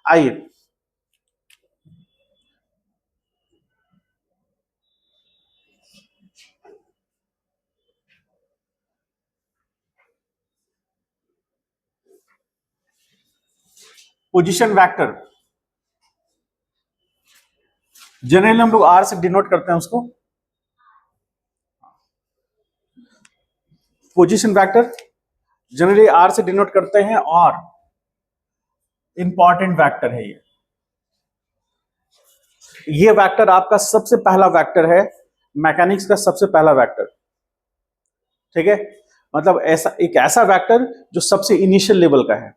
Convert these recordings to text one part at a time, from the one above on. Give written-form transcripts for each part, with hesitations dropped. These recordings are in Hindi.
आइए, पोजीशन वेक्टर जनरली हम लोग आर से डिनोट करते हैं उसको। पोजीशन वेक्टर जनरली आर से डिनोट करते हैं और इंपॉर्टेंट वेक्टर है ये वेक्टर आपका सबसे पहला वेक्टर है, मैकेनिक्स का सबसे पहला वेक्टर। ठीक है, मतलब ऐसा एक ऐसा वेक्टर जो सबसे इनिशियल लेवल का है।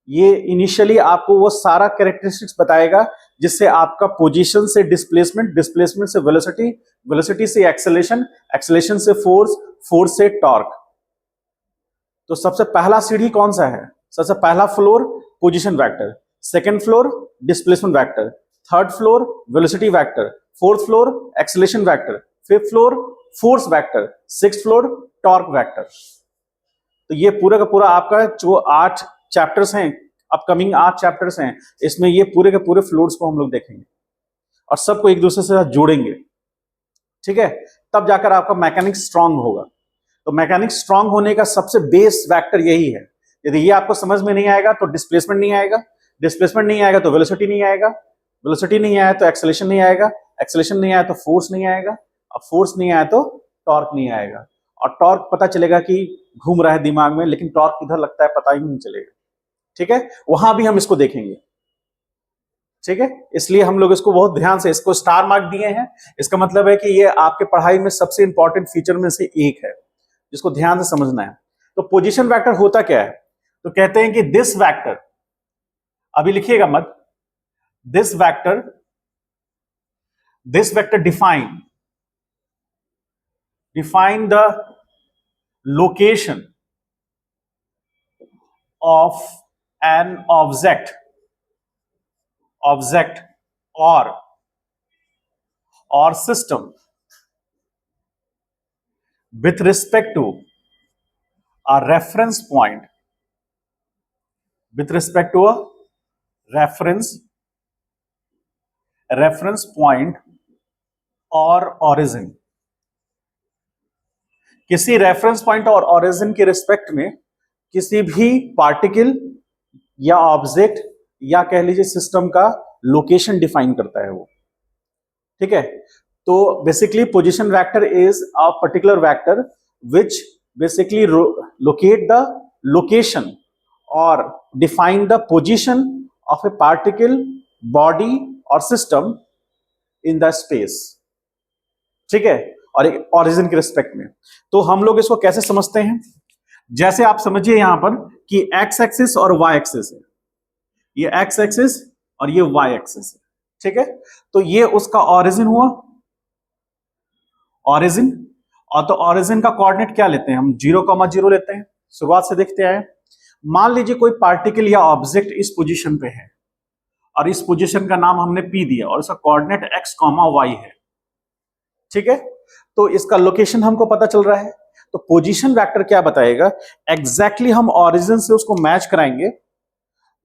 ये इनिशियली आपको वो सारा कैरेक्टरिस्टिक्स बताएगा जिससे आपका पोजीशन से डिस्प्लेसमेंट, डिस्प्लेसमेंट से वेलोसिटी, वेलोसिटी से एक्सेलेरेशन, एक्सेलेरेशन से फोर्स, फोर्स से टॉर्क। तो सबसे पहला सीढ़ी कौन सा है? सबसे पहला floor position vector, second floor displacement vector, third floor velocity vector, fourth floor acceleration vector, fifth floor force vector, sixth floor torque vector. तो ये पूरा का पूरा आपका जो 8 चैप्टर्स हैं, अपकमिंग 8 चैप्टर्स हैं, इसमें ये पूरे के पूरे फ्लोर्स को हम लोग देखेंगे और सबको एक दूसरे से जोड़ेंगे। ठीक है, तब जाकर आपका मैकेनिक्स स्ट्रांग होगा। तो मैकेनिक्स स्ट्रांग होने का सबसे बेस वेक्टर यही है। यदि ये आपको समझ में नहीं आएगा तो डिस्प्लेसमेंट नहीं आएगा, डिस्प्लेसमेंट नहीं आएगा तो वेलोसिटी नहीं आएगा, वेलोसिटी नहीं आया तो एक्सेलेरेशन नहीं आएगा, एक्सेलेरेशन नहीं आया तो फोर्स नहीं आएगा, और फोर्स नहीं आया तो टॉर्क नहीं आएगा। और टॉर्क पता चलेगा कि घूम रहा है दिमाग में, लेकिन टॉर्क किधर लगता है पता ही नहीं चलेगा। ठीक है, वहां भी हम इसको देखेंगे। ठीक है, इसलिए हम लोग इसको बहुत ध्यान से इसको स्टार मार्क दिए हैं। इसका मतलब है कि ये आपके पढ़ाई में सबसे इंपॉर्टेंट फीचर में से एक है जिसको ध्यान से समझना है। तो पोजीशन वेक्टर होता क्या है? तो कहते हैं कि दिस वेक्टर, अभी लिखिएगा मत, this vector define the location of an object or system with respect to a reference point, with respect to a reference point or origin। किसी रेफरेंस पॉइंट और ओरिजिन के रिस्पेक्ट में किसी भी पार्टिकल या ऑब्जेक्ट या कह लीजिए सिस्टम का लोकेशन डिफाइन करता है वो। ठीक है, तो basically position vector is a particular vector which basically locate the location और define the position of a particle, body और सिस्टम इन द स्पेस। ठीक है, और एक ओरिजिन के रिस्पेक्ट में। तो हम लोग इसको कैसे समझते हैं? जैसे आप समझिए यहां पर कि एक्स एक्सिस और वाई एक्सिस है, ये एक्स एक्सिस और ये वाई एक्सिस है। ठीक है, तो ये उसका ओरिजिन हुआ, ओरिजिन। और तो ओरिजिन का कोऑर्डिनेट क्या लेते हैं हम? 0,0 लेते हैं। शुरुआत से देखते आए, मान लीजिए कोई पार्टिकल या ऑब्जेक्ट इस पोजीशन पे है और इस पोजीशन का नाम हमने पी दिया और इसका कोऑर्डिनेट x, y है। ठीक है, तो इसका लोकेशन हमको पता चल रहा है। तो पोजीशन वेक्टर क्या बताएगा? एग्जैक्टली हम ओरिजिन से उसको मैच कराएंगे।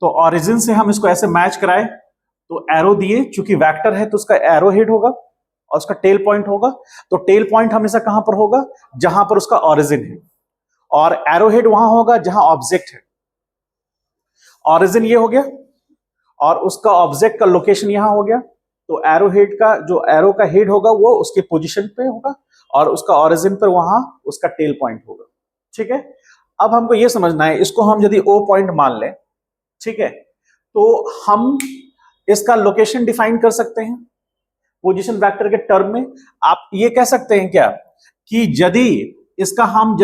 तो ओरिजिन से हम इसको ऐसे मैच कराए तो एरो दिए, चूंकि वेक्टर है तो उसका एरो हेड होगा और उसका टेल पॉइंट होगा। तो टेल पॉइंट हमेशा कहां पर होगा? जहां पर उसका ओरिजिन है, और एरो हेड वहां होगा जहां ऑब्जेक्ट है। ओरिजिन ये हो गया और उसका ऑब्जेक्ट का लोकेशन यहां हो गया। तो एरो हेड का जो एरो का हेड होगा वो उसके पोजीशन पे होगा और उसका ओरिजिन पर वहां उसका टेल पॉइंट होगा। ठीक है, अब हमको ये समझना है, इसको हम यदि ओ पॉइंट मान लें, ठीक है, तो हम इसका लोकेशन डिफाइन कर सकते हैं पोजीशन वेक्टर के टर्म में। आप ये कह सकते हैं क्या कि यदि इसका हम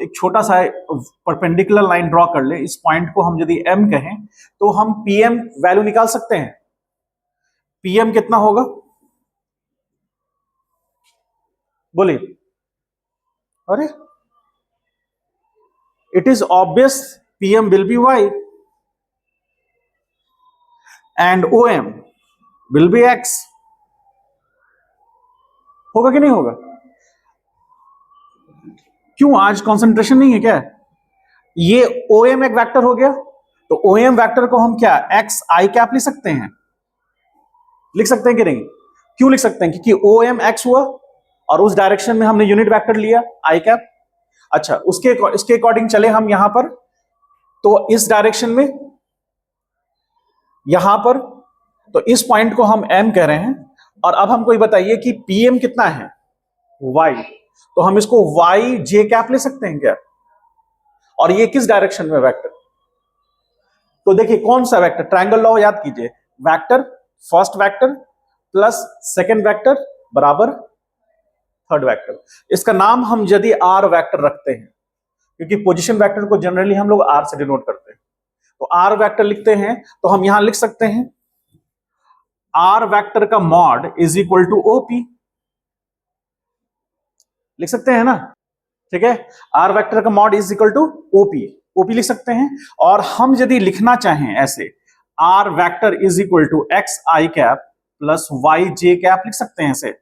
एक छोटा सा परपेंडिकुलर लाइन ड्रॉ कर ले, इस पॉइंट को हम यदि m कहें तो हम pm वैल्यू निकाल सकते हैं। pm कितना होगा बोलिए? अरे it is obvious, pm will be y and om will be x। होगा कि नहीं होगा? क्यों, आज कंसंट्रेशन नहीं है क्या? ये OM एक वेक्टर हो गया, तो OM वेक्टर को हम क्या एक्स आई कैप लिख सकते हैं, लिख सकते हैं कि नहीं? क्यों लिख सकते हैं? क्योंकि OM एक्स हुआ और उस डायरेक्शन में हमने यूनिट वेक्टर लिया आई कैप। अच्छा, इसके अकॉर्डिंग चले हम यहां पर, तो इस डायरेक्शन में यहां पर, तो इस पॉइंट को हम M कह रहे हैं। और अब हमको ये बताइए कि PM कितना है, Y, तो हम इसको Y J कैप ले सकते हैं क्या? और ये किस डायरेक्शन में वेक्टर? तो देखिए कौन सा वेक्टर, ट्रायंगल लॉ याद कीजिए, vector first vector plus second vector बराबर थर्ड वेक्टर। इसका नाम हम यदि R वेक्टर रखते हैं, क्योंकि पोजीशन वेक्टर को जनरली हम लोग R से डिनोट करते हैं, तो R वेक्टर लिखते हैं, तो हम यहां लिख सकते हैं R वेक्टर का mod is equal to OP, लिख सकते हैं ना? ठीक है, R वेक्टर का mod is equal to OP लिख सकते हैं। और हम यदि लिखना चाहें ऐसे, R vector is equal to x I cap plus Y J cap लिख सकते हैं ऐसे,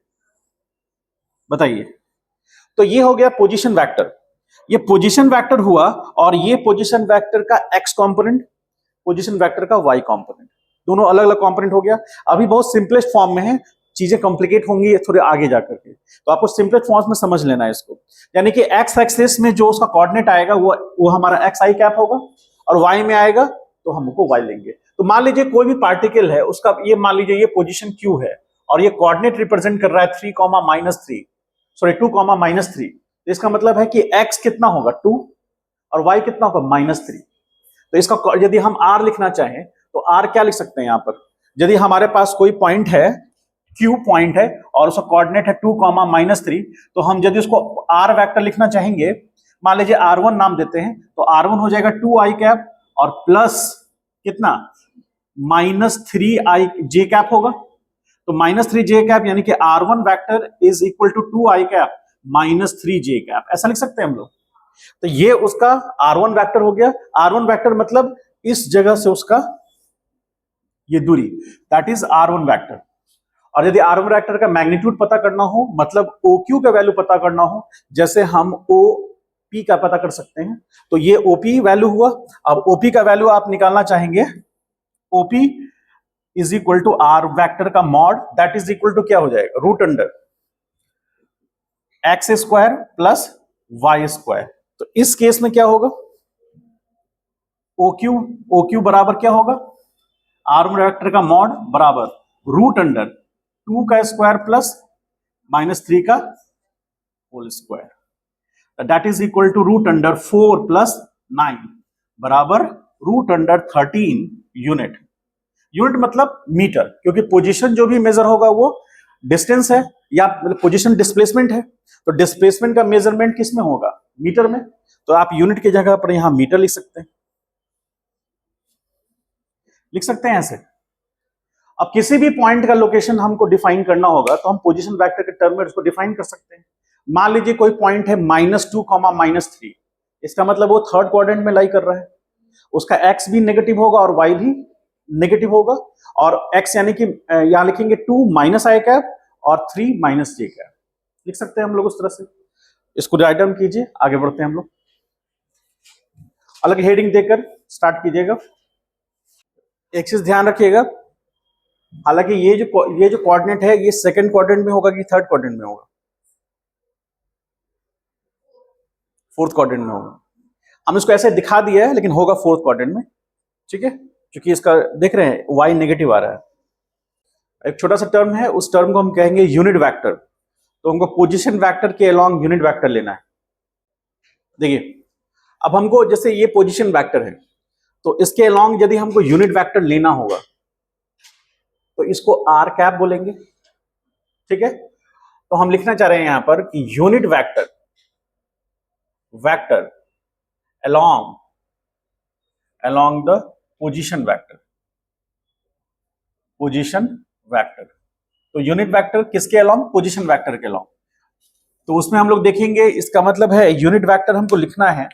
बताइए। तो ये हो गया पोजीशन वेक्टर, ये पोजीशन वेक्टर हुआ, और ये पोजीशन वेक्टर का एक्स कंपोनेंट, पोजीशन वेक्टर का वाई कंपोनेंट, दोनों अलग अलग कंपोनेंट हो गया। अभी बहुत सिंपलेस्ट फॉर्म में है, चीजें कॉम्प्लिकेट होंगी थोड़े आगे जाकर के, तो आपको सिंपलेस्ट फॉर्म में समझ लेना है इसको। यानी कि एक्स एक्सिस में जो उसका कोऑर्डिनेट आएगा वो हमारा एक्स आई कैप होगा, और वाई में आएगा तो हम उसको वाई लेंगे। तो मान लीजिए कोई भी पार्टिकल है, उसका ये मान लीजिए ये पोजीशन क्यू है, और ये कोऑर्डिनेट रिप्रेजेंट कर रहा है 3, -3, 2, -3। इसका मतलब है कि x कितना होगा 2 और y कितना होगा -3। तो इसका यदि हम r लिखना चाहें तो r क्या लिख सकते हैं यहां पर? यदि हमारे पास कोई पॉइंट है, q पॉइंट है और उसका कोऑर्डिनेट है 2, -3, तो हम यदि उसको r वेक्टर लिखना चाहेंगे, मान लीजिए r1 नाम देते हैं, तो r1 हो जाएगा 2i कैप और प्लस कितना -3i j कैप होगा। तो -3j कैप यानी कि r1 vector is equal to 2i cap -3j cap, ऐसा लिख सकते हैं हम लोग। तो ये उसका r1 वेक्टर हो गया। r1 वेक्टर मतलब इस जगह से उसका ये दूरी, दैट इज r1 वेक्टर। और यदि r1 वेक्टर का मैग्नीट्यूड पता करना हो, मतलब OQ का वैल्यू पता करना हो, जैसे हम OP का पता कर सकते हैं, तो ये OP वैल्यू हुआ। अब OP का वैल्यू आप निकालना चाहेंगे, OP is equal to R vector का mod, that is equal to क्या हो जाएगा, root under x square plus Y square. तो इस केस में क्या होगा, OQ बराबर क्या होगा, R वेक्टर का मॉड बराबर रूट अंडर 2 का स्क्वायर प्लस -3 का whole square, that is equal to root under 4 + 9 बराबर रूट अंडर 13 यूनिट। यूनिट मतलब मीटर, क्योंकि पोजीशन जो भी मेजर होगा वो डिस्टेंस है या पोजीशन डिस्प्लेसमेंट है, तो डिस्प्लेसमेंट का मेजरमेंट किस में होगा, मीटर में। तो आप यूनिट की जगह पर यहां मीटर लिख सकते हैं, लिख सकते हैं ऐसे। अब किसी भी पॉइंट का लोकेशन हमको डिफाइन करना होगा तो हम पोजीशन वेक्टर के टर्म में उसको डिफाइन कर सकते हैं। मान लीजिए कोई पॉइंट है -2, -3, इसका मतलब वो थर्ड क्वाड्रेंट में लाई कर रहा है, उसका एक्स भी नेगेटिव होगा और वाई भी नेगेटिव होगा, और x यानी कि यहां लिखेंगे 2 -i कैप और 3 -j कैप, लिख सकते हैं हम लोग उस तरह से। इसको राइट डाउन कीजिए, आगे बढ़ते हैं हम लोग। अलग हेडिंग देकर स्टार्ट कीजिएगा। एक चीज ध्यान रखिएगा, हालांकि ये जो कोऑर्डिनेट है ये सेकंड क्वाड्रेंट में होगा कि थर्ड क्वाड्रेंट में होगा, फोर्थ क्वाड्रेंट में होगा। हम इसको ऐसे दिखा दिया है लेकिन होगा फोर्थ क्वाड्रेंट में, ठीक है, क्योंकि इसका देख रहे हैं y नेगेटिव आ रहा है। एक छोटा सा टर्म है, उस टर्म को हम कहेंगे यूनिट वेक्टर। तो हमको पोजीशन वेक्टर के अलोंग यूनिट वेक्टर लेना है। देखिए अब हमको जैसे ये पोजीशन वेक्टर है, तो इसके अलोंग यदि हमको यूनिट वेक्टर लेना होगा तो इसको r कैप बोलेंगे, ठीक है। तो हम लिखना चाह रहे हैं यहां पर कि unit vector along the position vector. तो यूनिट वेक्टर किसके अलोंग, पोजीशन वेक्टर के अलोंग। तो उसमें हम लोग देखेंगे, इसका मतलब है यूनिट वेक्टर हमको लिखना है,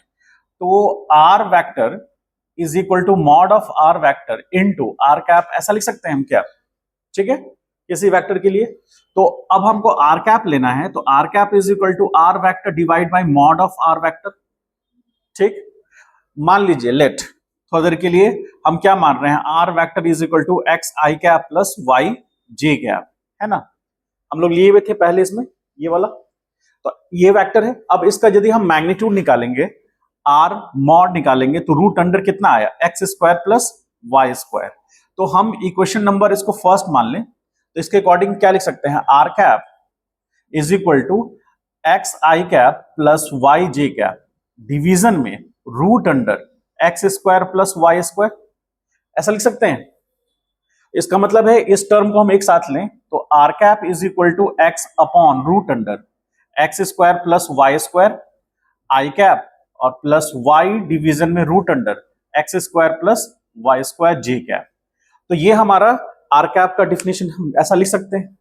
तो r vector is equal to mod of r vector into r cap, ऐसा लिख सकते हैं हम क्या, ठीक है, किसी वेक्टर के लिए। तो अब हमको r कैप लेना है, तो r cap is equal to r vector divide by mod of r vector, ठीक। मान लीजिए लेट, थोड़ी देर के लिए हम क्या मान रहे हैं, R vector is equal to x I cap plus Y J cap, है ना। हम लोग लिए हुए थे पहले इसमें ये वाला, तो ये वेक्टर है। अब इसका यदि हम मैग्नीट्यूड निकालेंगे, आर मॉड निकालेंगे, तो रूट अंडर कितना आया, X square plus Y square. तो हम इक्वेशन नंबर इसको फर्स्ट मान लें, तो इसके अकॉर्डिंग क्या लिख सकते हैं, R cap is equal to x I cap plus Y J cap division में root under x square plus Y square, ऐसा लिख सकते हैं। इसका मतलब है इस टर्म को हम एक साथ लें तो R cap is equal to x upon root under x square plus Y square i cap और प्लस वाई डिवीजन में root under x square plus Y square j cap. तो ये हमारा आर कैप का डिफिनेशन हम ऐसा लिख सकते हैं,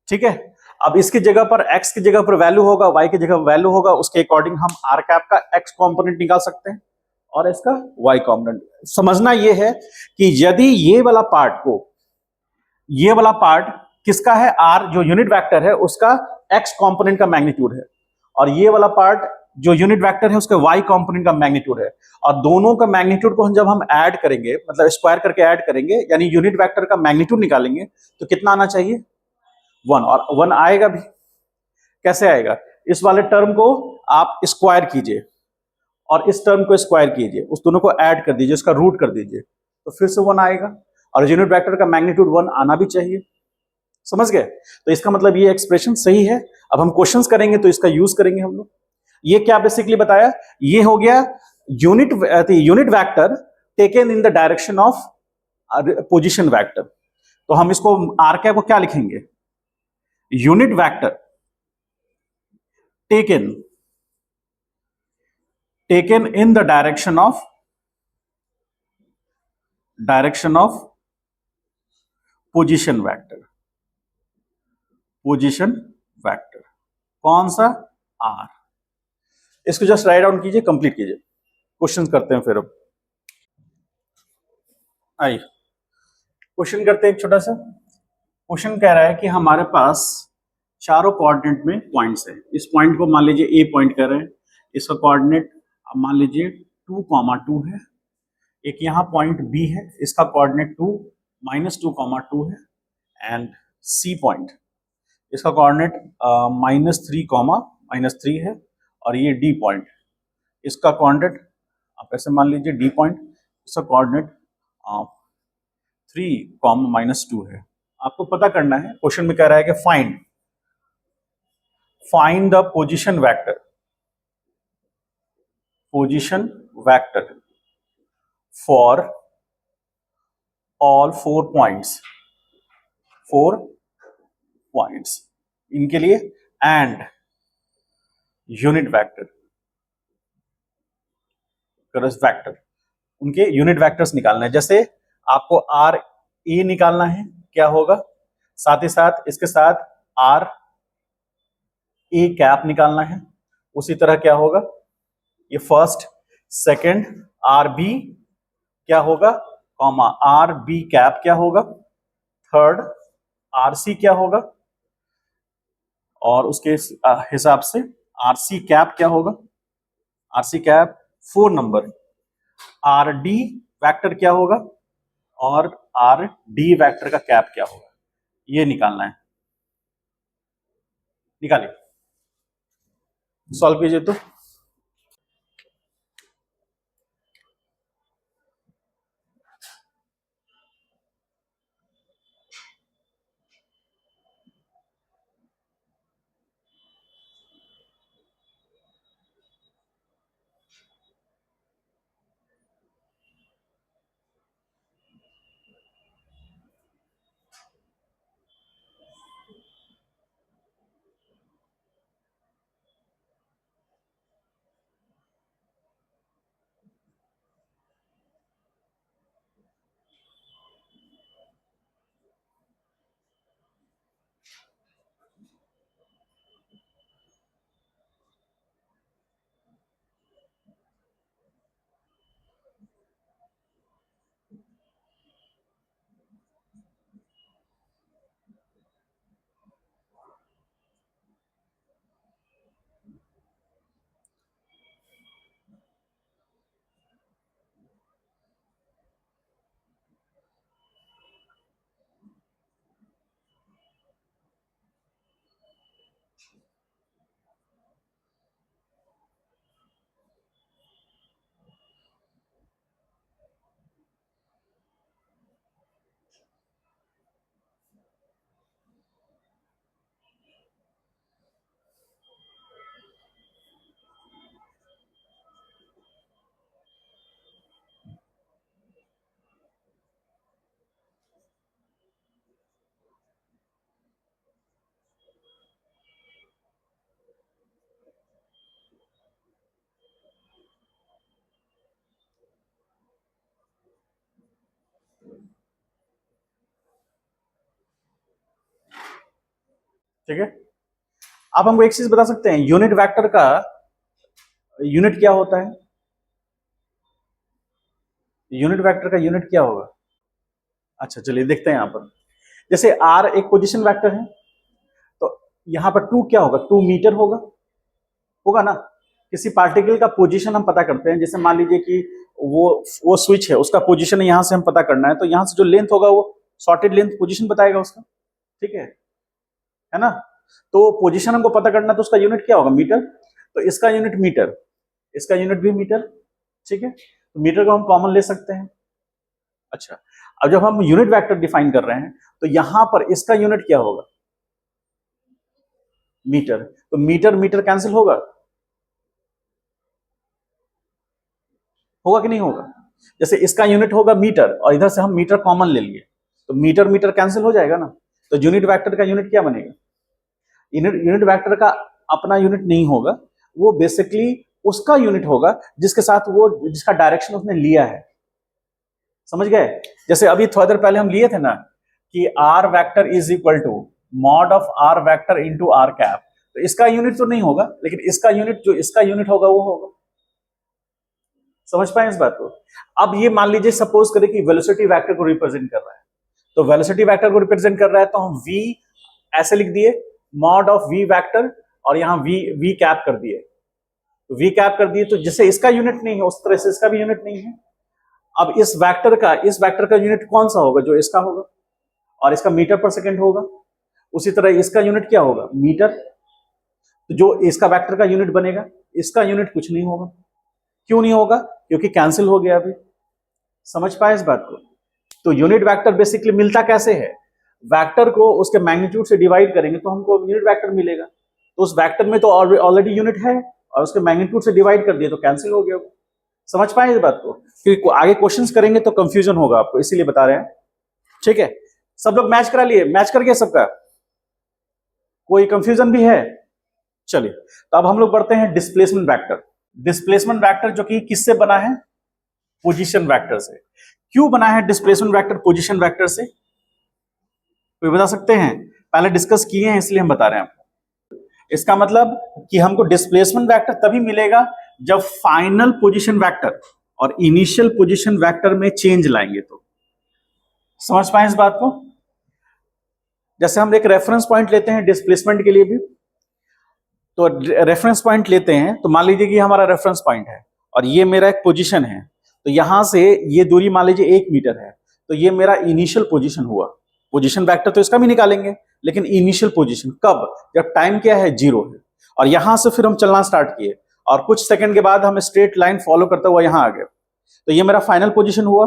ठीक है। अब इसकी जगह पर x की जगह पर वैल्यू होगा, y की जगह वैल्यू होगा, उसके अकॉर्डिंग हम आर कैप का x कंपोनेंट निकाल सकते हैं और इसका y कंपोनेंट। समझना यह है कि यदि ये वाला पार्ट किसका है, r जो यूनिट वेक्टर है उसका x कंपोनेंट का मैग्नीट्यूड है, और ये वाला पार्ट जो यूनिट वेक्टर है उसके y कंपोनेंट का मैग्नीट्यूड है। और दोनों का मैग्नीट्यूड को जब हम ऐड करेंगे, मतलब स्क्वायर करके ऐड करेंगे, यानी यूनिट वेक्टर का मैग्नीट्यूड निकालेंगे, तो कितना आना चाहिए, 1। और 1 आएगा भी, कैसे आएगा, इस वाले टर्म को आप स्क्वायर कीजिए और इस टर्म को स्क्वायर कीजिए, उस दोनों को ऐड कर दीजिए, उसका रूट कर दीजिए, तो फिर से 1 आएगा। और यूनिट वेक्टर का मैग्नीट्यूड 1 आना भी चाहिए, समझ गए। तो इसका मतलब ये एक्सप्रेशन सही है। अब हम क्वेश्चंस करेंगे तो इसका यूज करेंगे हम लोग। ये क्या बेसिकली बताया, ये हो गया unit vector taken in the direction of position vector. तो हम इसको आर कैप को क्या लिखेंगे, unit vector taken in the direction of position vector कौन सा, आर। इसको जस्ट राइट डाउन कीजिए, कंप्लीट कीजिए, क्वेश्चन करते हैं। फिर अब आइए क्वेश्चन करते हैं। एक छोटा सा क्वेश्चन कह रहा है कि हमारे पास चारों कोऑर्डिनेट में पॉइंट्स है। इस पॉइंट को मान लीजिए ए पॉइंट कर रहे हैं, इसका कोऑर्डिनेट मान लीजिए 2,2 है। एक यहाँ पॉइंट बी है, इसका कोऑर्डिनेट 2 -2,2 है। एंड सी पॉइंट, इसका कोऑर्डिनेट -3, है। और ये डी पॉइंट, इसका कोऑर्डिनेट आप ऐसे मान लीजिए डी पॉइंट, इसका कोऑर्डिनेट 3, -2 है। आपको पता करना है, क्वेश्चन में कह रहा है कि find the position vector for all 4 points इनके लिए, एंड यूनिट वेक्टर उनके यूनिट वेक्टर्स निकालना है। जैसे आपको आर ए निकालना है, क्या होगा, साथ ही साथ इसके साथ आर ए कैप निकालना है। उसी तरह क्या होगा, ये फर्स्ट सेकंड आर बी क्या होगा, कॉमा आर बी कैप क्या होगा, थर्ड आर सी क्या होगा, और उसके हिसाब से आर सी कैप क्या होगा, R C cap 4 number R D vector क्या होगा, और आर डी वैक्टर का कैप क्या होगा, ये निकालना है। निकालिए, सॉल्व कीजिए। तो ठीक है। आप हमको एक चीज बता सकते हैं, यूनिट वेक्टर का यूनिट क्या होता है? यूनिट वेक्टर का यूनिट क्या होगा? अच्छा चलिए देखते हैं यहां पर। जैसे आर एक पोजीशन वेक्टर है, तो यहां पर टू क्या होगा? 2 मीटर होगा, होगा ना। किसी पार्टिकल का पोजीशन हम पता करते हैं, जैसे मान लीजिए कि वो स्विच है, उसका पोजीशन यहां से हम पता करना है, तो यहां से जो लेंथ होगा वो शॉर्टेड लेंथ पोजीशन बताएगा उसका, ठीक है ना। तो पोजीशन हमको पता करना, तो उसका यूनिट क्या होगा? मीटर। तो इसका यूनिट मीटर, इसका यूनिट भी मीटर, ठीक है। तो मीटर को हम कॉमन ले सकते हैं। अच्छा, अब जब हम यूनिट वेक्टर डिफाइन कर रहे हैं, तो यहां पर इसका यूनिट क्या होगा? मीटर। तो मीटर मीटर कैंसिल होगा, होगा कि नहीं होगा? जैसे इसका यूनिट होगा मीटर और इधर से हम मीटर कॉमन ले लिए, तो मीटर मीटर कैंसिल हो जाएगा ना। तो यूनिट वेक्टर का यूनिट क्या बनेगा? यूनिट वेक्टर का अपना यूनिट नहीं होगा, वो बेसिकली उसका यूनिट होगा जिसके साथ वो, जिसका डायरेक्शन उसने लिया है। समझ गए? जैसे अभी थोड़ी देर पहले हम लिए थे ना कि R vector is equal to mod of R vector into R cap. तो इसका यूनिट तो नहीं होगा, लेकिन इसका यूनिट, जो इसका यूनिट होगा वो होगा। समझ पाए इस बात को? अब ये मान लीजिए सपोज करें कि वेलोसिटी वेक्टर को रिप्रेजेंट कर रहा है, तो वेलोसिटी वेक्टर को रिप्रेजेंट कर रहा है, तो हम v ऐसे लिख दिए, मॉड ऑफ v वेक्टर, और यहां v कैप कर दिए, तो v कैप कर दिए, तो जैसे इसका यूनिट नहीं है उस तरह से इसका भी यूनिट नहीं है। अब इस वेक्टर का यूनिट कौन सा होगा? जो इसका होगा, और इसका मीटर पर सेकेंड होगा। उसी तरह इसका यूनिट क्या होगा? मीटर। तो जो इसका वेक्टर का यूनिट बनेगा, इसका यूनिट कुछ नहीं होगा। क्यों नहीं होगा? क्योंकि कैंसिल हो गया अभी। समझ पाए इस बात को? तो यूनिट वेक्टर बेसिकली मिलता कैसे है? वेक्टर को उसके मैग्नीट्यूड से डिवाइड करेंगे तो हमको यूनिट वेक्टर मिलेगा। तो उस वेक्टर में तो ऑलरेडी यूनिट है, और उसके मैग्नीट्यूड से डिवाइड कर दिए तो कैंसिल हो गया। समझ पाए इस बात को? क्योंकि आगे क्वेश्चंस करेंगे तो कंफ्यूजन होगा आपको, इसीलिए बता रहे हैं। ठीक है, सब लोग मैच करा लिए? मैच कर गया सबका? कोई कंफ्यूजन भी है? चलिए, तो अब हम लोग बढ़ते हैं डिस्प्लेसमेंट वेक्टर। डिस्प्लेसमेंट वेक्टर जो कि किससे बना है? पोजीशन वेक्टर से। क्यों बना है डिस्प्लेसमेंट वेक्टर पोजीशन वेक्टर से? कोई बता सकते हैं? पहले डिस्कस किए हैं इसलिए हम बता रहे हैं आपको। इसका मतलब कि हमको डिस्प्लेसमेंट वेक्टर तभी मिलेगा जब फाइनल पोजीशन वेक्टर और इनिशियल पोजीशन वेक्टर में चेंज लाएंगे। तो समझ पाए इस बात को? जैसे हम एक रेफरेंस पॉइंट लेते हैं डिस्प्लेसमेंट के लिए भी, तो रेफरेंस पॉइंट लेते हैं, तो मान लीजिए कि हमारा रेफरेंस पॉइंट है और ये मेरा एक पोजीशन है, तो यहां से ये दूरी मान लीजिए 1 मीटर है, तो ये मेरा इनिशियल पोजीशन हुआ। पोजीशन वेक्टर तो इसका भी निकालेंगे, लेकिन इनिशियल पोजीशन कब? जब टाइम क्या है? 0 है। और यहां से फिर हम चलना स्टार्ट किए, और कुछ सेकंड के बाद हम स्ट्रेट लाइन फॉलो करते हुए यहां आ गए, तो ये मेरा फाइनल पोजीशन हुआ।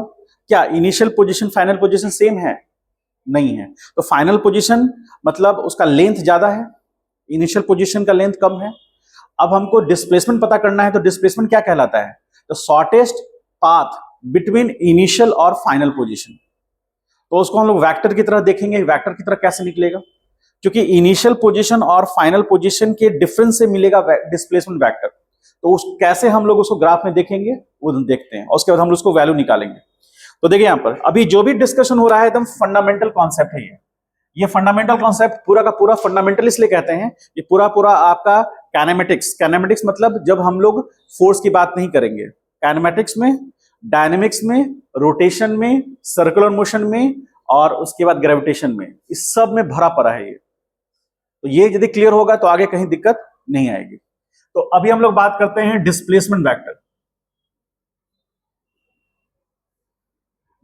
क्या initial position final position same है? नहीं है। तो फाइनल पोजीशन मतलब उसका लेंथ ज्यादा है, इनिशियल पोजीशन का लेंथ कम है। अब हमको डिस्प्लेसमेंट पता करना है, तो डिस्प्लेसमेंट क्या कहलाता है? तो शॉर्टेस्ट पाथ बिटवीन इनिशियल और फाइनल पोजीशन। तो उसको हम लोग वेक्टर की तरह देखेंगे। वेक्टर की तरह कैसे निकलेगा? क्योंकि इनिशियल पोजीशन और फाइनल पोजीशन के डिफरेंस से मिलेगा डिस्प्लेसमेंट वेक्टर। तो उस कैसे हम लोग उसको ग्राफ में देखेंगे वो देखते हैं, और उसके बाद हम लोग उसको वैल्यू निकालेंगे। तो देखिए यहां पर अभी जो भी डिस्कशन हो रहा है एकदम फंडामेंटल कॉन्सेप्ट है। ये फंडामेंटल कॉन्सेप्ट पूरा का पूरा फंडामेंटल इसलिए कहते हैं, ये पूरा पूरा आपका काइनेमेटिक्स मतलब जब हम लोग फोर्स की बात नहीं करेंगे, काइनेमेटिक्स में, डायनेमिक्स में, रोटेशन में, सर्कुलर मोशन में, और उसके बाद ग्रेविटेशन में, इस सब में भरा पड़ा है ये। तो ये यदि क्लियर होगा तो आगे कहीं दिक्कत नहीं आएगी। तो अभी हम लोग बात करते हैं डिस्प्लेसमेंट वेक्टर।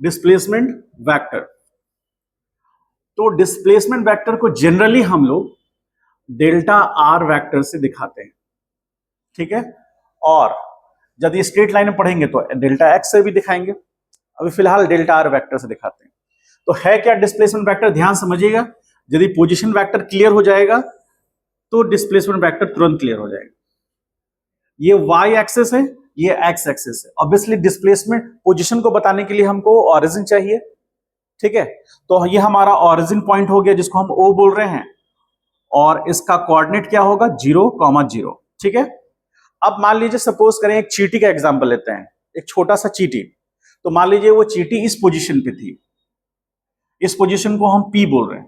डिस्प्लेसमेंट वेक्टर, तो डिस्प्लेसमेंट वेक्टर को जनरली हम लोग डेल्टा आर वेक्टर से दिखाते हैं, ठीक है। और जब ये स्ट्रेट लाइन में पढ़ेंगे तो डेल्टा एक्स से भी दिखाएंगे, अभी फिलहाल डेल्टा आर वेक्टर से दिखाते हैं। तो है क्या डिस्प्लेसमेंट वेक्टर? ध्यान समझिएगा, यदि पोजीशन वेक्टर क्लियर हो जाएगा तो डिस्प्लेसमेंट वेक्टर तुरंत क्लियर हो जाएगा। ये वाई एक्सिस है, ये एक्स एक्सिस है। ऑब्वियसली डिस्प्लेसमेंट पोजीशन को बताने के लिए हमको ऑरिजिन चाहिए, ठीक है। तो ये हमारा ऑरिजिन पॉइंट हो गया जिसको हम ओ बोल रहे हैं, और इसका कोऑर्डिनेट क्या होगा? 0,0, ठीक है। अब मान लीजिए सपोज करें एक चींटी का एग्जांपल लेते हैं, एक छोटा सा चींटी। तो मान लीजिए वो चींटी इस पोजीशन पे थी, इस पोजीशन को हम पी बोल रहे हैं,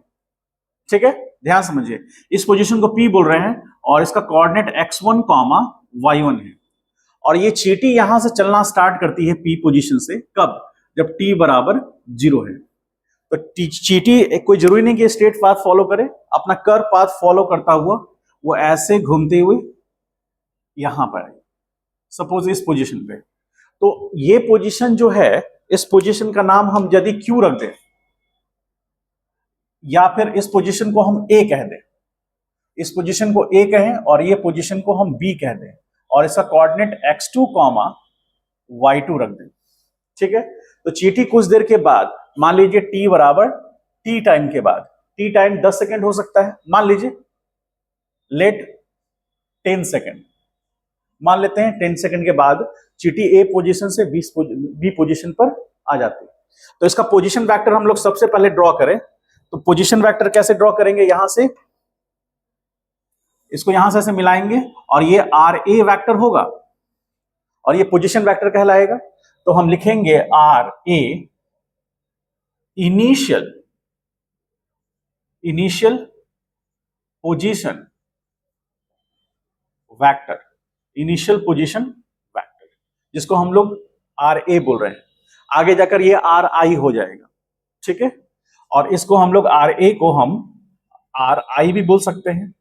ठीक है, ध्यान समझिए, इस पोजीशन को P बोल रहे हैं और इसका कोऑर्डिनेट x1 y1 है। और ये चींटी यहां से चलना स्टार्ट करती है P पोजीशन से, कब? जब t बराबर 0 है। तो चींटी कोई जरूरी नहीं कि स्ट्रेट पाथ फॉलो करे, अपना कर्व पाथ फॉलो करता हुआ वो ऐसे घूमते हुए यहां पर है, सपोज इस पोजीशन पे। तो ये पोजीशन जो है, इस पोजीशन का नाम हम यदि Q रख दें, या फिर इस पोजीशन को हम A कह दें, इस पोजीशन को A कहें और ये पोजीशन को हम B कह दें, और इसका कोऑर्डिनेट x2, y2 रख दें। ठीक है, तो चींटी कुछ देर के बाद, मान लीजिए t बराबर t टाइम के बाद, t टाइम 10 सेकंड हो सकता है, मान लीजिए, लेट 10 सेकंड, मान लेते हैं 10 सेकंड के बाद चींटी A पोजीशन से B पोजीशन पर आ जाती है। तो इसका पोजीशन वेक्टर हम लोग सबसे पहले ड्रॉ करें, तो पोजीशन वेक्टर कैसे ड्रॉ करेंगे? यहां से इसको यहां से ऐसे मिलाएंगे और ये RA वेक्टर होगा और ये पोजीशन वेक्टर कहलाएगा। तो हम लिखेंगे RA initial position vector, initial position vector, जिसको हम लोग RA बोल रहे हैं। आगे जाकर ये RI हो जाएगा, ठीक है, और इसको हम लोग RA को हम RI भी बोल सकते हैं।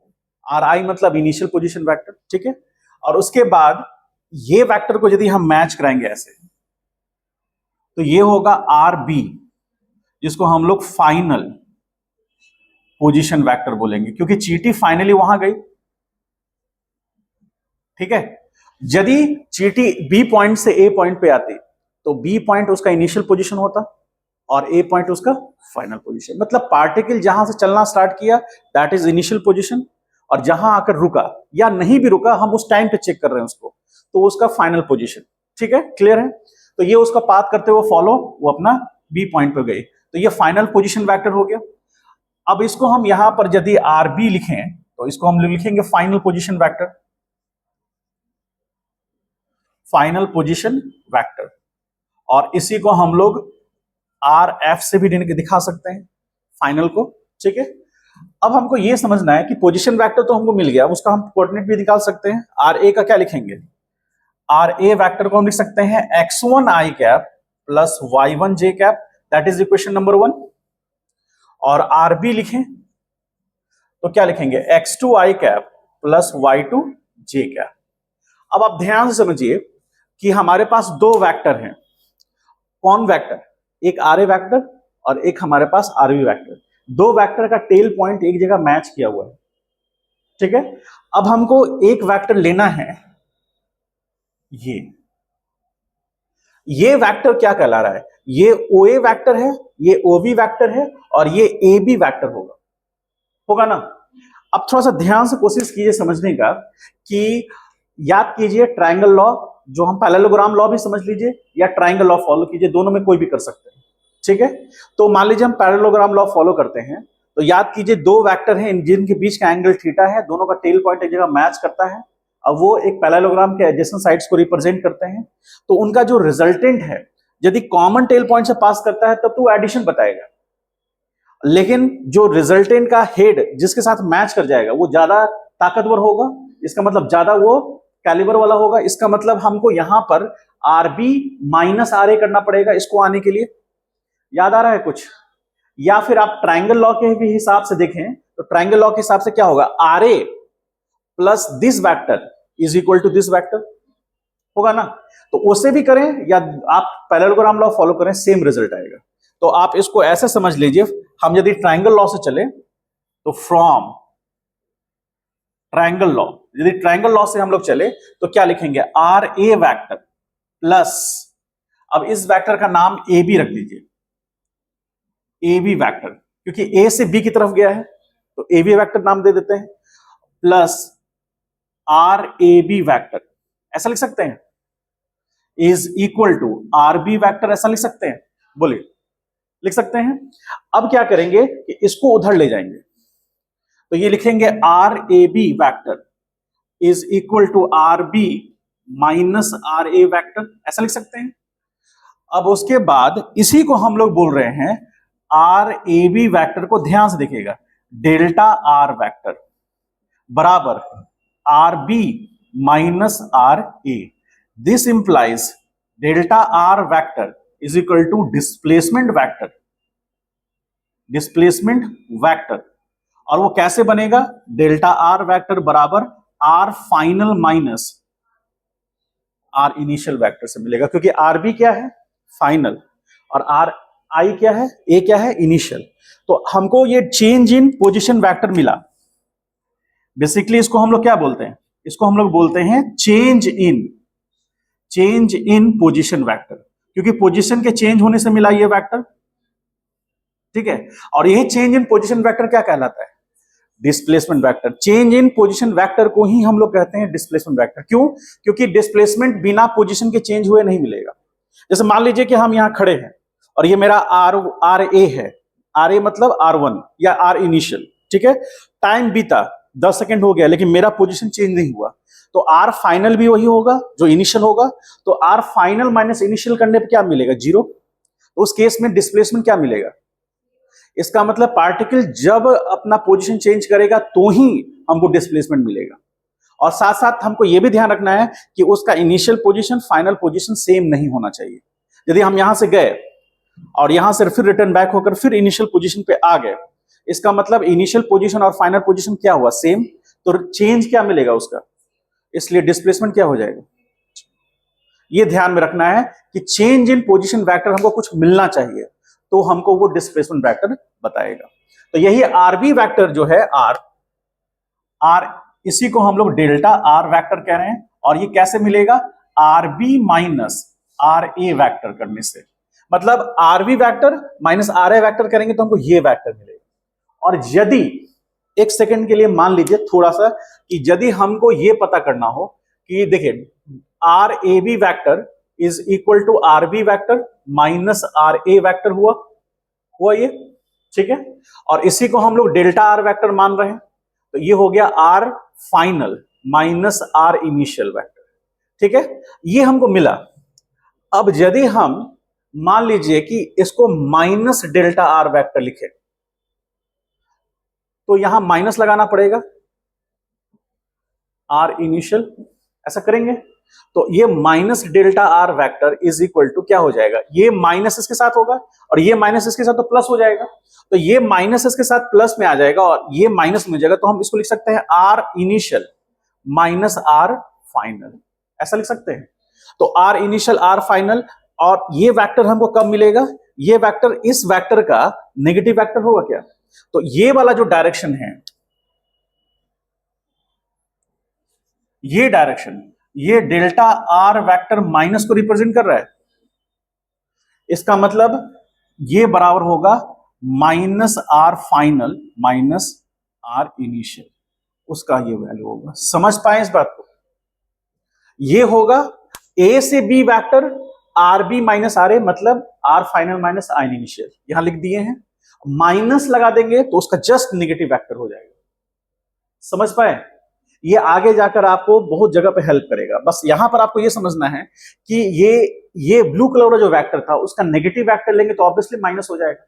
RI मतलब इनिशियल पोजीशन वेक्टर, ठीक है। और उसके बाद ये वेक्टर को यदि हम मैच कराएंगे ऐसे, तो ये होगा RB, जिसको हम लोग फाइनल पोजीशन वेक्टर बोलेंगे, क्योंकि चींटी फाइनली वहां गई। ठीक है, यदि चींटी B पॉइंट से A पॉइंट पे आती तो B पॉइंट उसका इनिशियल पोजीशन होता और A पॉइंट उसका फाइनल पोजीशन। मतलब पार्टिकल जहां से चलना स्टार्ट किया दैट इज इनिशियल पोजीशन, और जहां आकर रुका या नहीं भी रुका, हम उस टाइम पे चेक कर रहे हैं उसको, तो उसका फाइनल पोजीशन। ठीक है, क्लियर है? तो ये उसका पाथ करते हुए फॉलो, वो अपना B पॉइंट पे गई, तो ये फाइनल पोजीशन वेक्टर हो गया। अब इसको हम यहां पर यदि RB लिखें तो इसको हम लिखेंगे final position vector, final position vector, और इसी को हम लोग RF से भी दिखा सकते हैं फाइनल को। ठीक है, अब हमको यह समझना है कि पोजीशन वेक्टर तो हमको मिल गया, उसका हम कोऑर्डिनेट भी निकाल सकते हैं। RA का क्या लिखेंगे? RA वेक्टर को हम लिख सकते हैं x1i cap plus y1 j cap, that is equation number 1। और RB लिखें तो क्या लिखेंगे? x2i cap plus y2 j cap. अब आप ध्यान से समझिए कि हमारे पास दो वेक्टर हैं। कौन वेक्टर? एक RA वेक्टर और एक हमारे पास RB वेक्टर। दो वेक्टर का टेल पॉइंट एक जगह मैच किया हुआ है। ठीक है, अब हमको एक वेक्टर लेना है, ये वेक्टर क्या कहला रहा है? ये OA वेक्टर है, ये OB वेक्टर है, और ये AB वेक्टर होगा ना। अब थोड़ा सा ध्यान से कोशिश कीजिए समझने का, कि याद कीजिए ट्रायंगल लॉ, जो हम पैरेललोग्राम लॉ भी समझ लीजिए या ट्रायंगल लॉ फॉलो कीजिए, दोनों में कोई भी कर सकते हैं। ठीक है, तो मान लीजिए हम पैरेललोग्राम लॉ फॉलो करते हैं, तो याद कीजिए दो वेक्टर हैं जिनके बीच का एंगल थीटा है, दोनों का टेल पॉइंट एक जगह मैच करता है, अब वो एक पैरेललोग्राम के एडजेसेंट साइड्स को रिप्रेजेंट करते हैं। तो उनका जो रिजल्टेंट है यदि कॉमन टेल पॉइंट से पास करता है तब तो एडिशन बताएगा, लेकिन जो रिजल्टेंट का हेड जिसके साथ मैच कर जाएगा वो ज्यादा ताकतवर होगा, इसका मतलब ज्यादा वो कैलिबर वाला होगा। इसका मतलब हमको यहां पर RB माइनस RA करना पड़ेगा इसको आने के लिए। याद आ रहा है कुछ? या फिर आप ट्रायंगल लॉ के भी हिसाब से देखें तो ट्रायंगल लॉ के हिसाब से क्या होगा? RA plus this vector is equal to this vector होगा ना। तो उसे भी करें या आप पैरेललोग्राम लॉ फॉलो करें, सेम रिजल्ट आएगा। तो आप इसको ऐसे समझ लीजिए, हम यदि ट्रायंगल लॉ से चले तो फ्रॉम ट्रायंगल लॉ, यदि ट्रायंगल लॉ से हम लोग चले तो क्या लिखेंगे? RA वेक्टर प्लस, अब इस वेक्टर का नाम AB रख दीजिए, AB वेक्टर, क्योंकि A से B की तरफ गया है तो AB वेक्टर नाम दे देते हैं, प्लस RAB वेक्टर, ऐसा लिख सकते हैं, is equal to RB vector, ऐसा लिख सकते हैं? बोलिए, लिख सकते हैं। अब क्या करेंगे कि इसको उधर ले जाएंगे, तो ये लिखेंगे RAB vector is equal to RB minus RA vector, ऐसा लिख सकते हैं। अब उसके बाद इसी को हम लोग बोल रहे हैं RAB वेक्टर को, ध्यान से देखिएगा, डेल्टा आर वेक्टर बराबर R B minus R A. This implies delta R vector is equal to displacement vector, displacement vector. और वो कैसे बनेगा? डेल्टा आर वेक्टर बराबर R final minus R initial vector से मिलेगा, क्योंकि आर बी क्या है? फाइनल, और आर आई क्या है? ए क्या है? इनिशियल। तो हमको ये चेंज इन पोजीशन वेक्टर मिला। बेसिकली इसको हम लोग क्या बोलते हैं? इसको हम लोग बोलते हैं चेंज इन पोजीशन वेक्टर, क्योंकि पोजीशन के चेंज होने से मिला ये वेक्टर। ठीक है, और यही चेंज इन पोजीशन वेक्टर क्या कहलाता है? Displacement vector. Change in position vector को ही हम लोग कहते हैं डिस्प्लेसमेंट वेक्टर। क्यों? क्योंकि डिस्प्लेसमेंट बिना पोजीशन के चेंज हुए नहीं मिलेगा। जैसे मान लीजिए कि हम यहां खड़े हैं और ये मेरा आर ए है। आर ए मतलब R1 या आर इनिशियल। ठीक है, टाइम बीता 10 सेकेंड हो गया, लेकिन मेरा पोजीशन चेंज नहीं हुआ, तो आर फाइनल भी वही होगा जो इनिशियल होगा। तो आर फाइनल माइनस इनिशियल करने पर क्या मिलेगा? 0। तो उस केस में डिस्प्लेसमेंट क्या मिलेगा? इसका मतलब पार्टिकल जब अपना पोजीशन चेंज करेगा तो ही हमको डिस्प्लेसमेंट मिलेगा। और साथ साथ हमको यह भी ध्यान रखना है कि उसका initial position final position same नहीं होना चाहिए। यदि हम यहां से गए और यहां से फिर रिटर्न बैक होकर फिर इनिशियल पोजीशन पे आ गए, इसका मतलब इनिशियल पोजीशन और फाइनल पोजीशन क्या हुआ? सेम। तो चेंज क्या मिलेगा उसका? इसलिए डिस्प्लेसमेंट क्या हो जाएगा? यह ध्यान में रखना है कि चेंज इन पोजीशन वेक्टर हमको कुछ मिलना चाहिए, तो हमको वो डिस्प्लेसमेंट वेक्टर बताएगा। तो यही आरबी वेक्टर जो है आर इसी को हम लोग डेल्टा आर वेक्टर कह रहे हैं। और ये कैसे मिलेगा? RB minus R A vector करने से। मतलब RB vector minus R A vector करेंगे तो हमको ये वेक्टर मिलेगा। और यदि एक सेकंड के लिए मान लीजिए थोड़ा सा कि यदि हमको ये पता करना हो कि देखिए R A B vector is equal to R B vector minus R A vector हुआ ये। ठीक है, और इसी को हम लोग डेल्टा आर वेक्टर मान रहे हैं। तो ये हो गया R final minus R initial vector. ठीक है, ये हमको मिला। अब यदि हम मान लीजिए कि इसको माइनस डेल्टा आर वेक्टर लिखे, तो यहां माइनस लगाना पड़ेगा आर इनिशियल। ऐसा करेंगे तो ये minus delta R vector is equal to क्या हो जाएगा? ये माइनस इसके साथ होगा और ये माइनस इसके साथ, तो प्लस हो जाएगा। तो ये माइनस इसके साथ प्लस में आ जाएगा और ये माइनस में हो जाएगा। तो हम इसको लिख सकते हैं R initial minus R final, ऐसा लिख सकते हैं। तो आर इनिशियल आर फाइनल। और ये वेक्टर हमको कब मिलेगा? ये वेक्टर इस वेक्टर का नेगेटिव वेक्टर होगा क्या? तो ये वाला जो डायरेक्शन है, ये डायरेक्शन, ये डेल्टा आर वेक्टर माइनस को रिप्रेजेंट कर रहा है। इसका मतलब ये बराबर होगा minus R final minus R initial, उसका ये वैल्यू होगा। समझ पाए इस बात को? ये होगा ए से B vector R B minus R A, मतलब R final minus R initial, यहां लिख दिए हैं। माइनस लगा देंगे तो उसका जस्ट नेगेटिव वेक्टर हो जाएगा। समझ पाए? ये आगे जाकर आपको बहुत जगह पे हेल्प करेगा। बस यहां पर आपको ये समझना है कि ये ब्लू कलर वाला जो वेक्टर था उसका नेगेटिव वेक्टर लेंगे तो ऑब्वियसली माइनस हो जाएगा,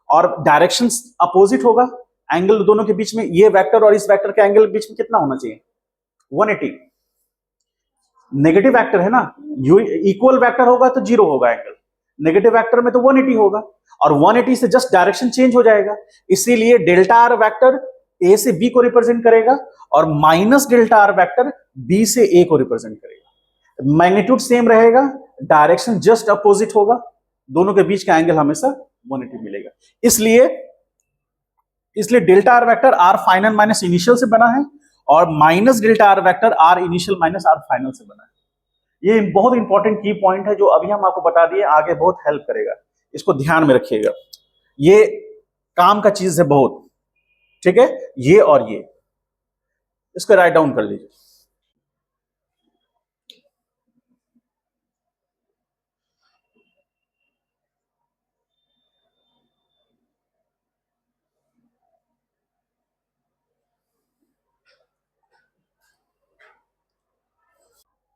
और डायरेक्शन अपोजिट होगा। एंगल दोनों के बीच में, ये वेक्टर और इस वेक्टर के एंगल के बीच में कितना होना चाहिए? 180। नेगेटिव वेक्टर है ना, इक्वल वेक्टर होगा तो 0 होगा एंगल, नेगेटिव वेक्टर में तो 180 होगा, और 180 से जस्ट डायरेक्शन चेंज हो जाएगा। इसीलिए डेल्टा आर वेक्टर ए से बी को रिप्रेजेंट करेगा और minus delta R vector B से ए को रिप्रेजेंट करेगा। मैग्नीट्यूड सेम रहेगा, डायरेक्शन जस्ट अपोजिट होगा, दोनों के बीच का एंगल हमेशा 180 मिलेगा। इसलिए delta R vector R final minus initial से बना है और minus delta R vector R initial minus R final से बना है। ये बहुत इंपॉर्टेंट की पॉइंट है जो अभी हम आपको बता दिए, आगे बहुत हेल्प करेगा, इसको ध्यान में रखिएगा। ये काम का चीज है बहुत। ठीक है, ये और ये, इसको राइट डाउन कर लीजिए।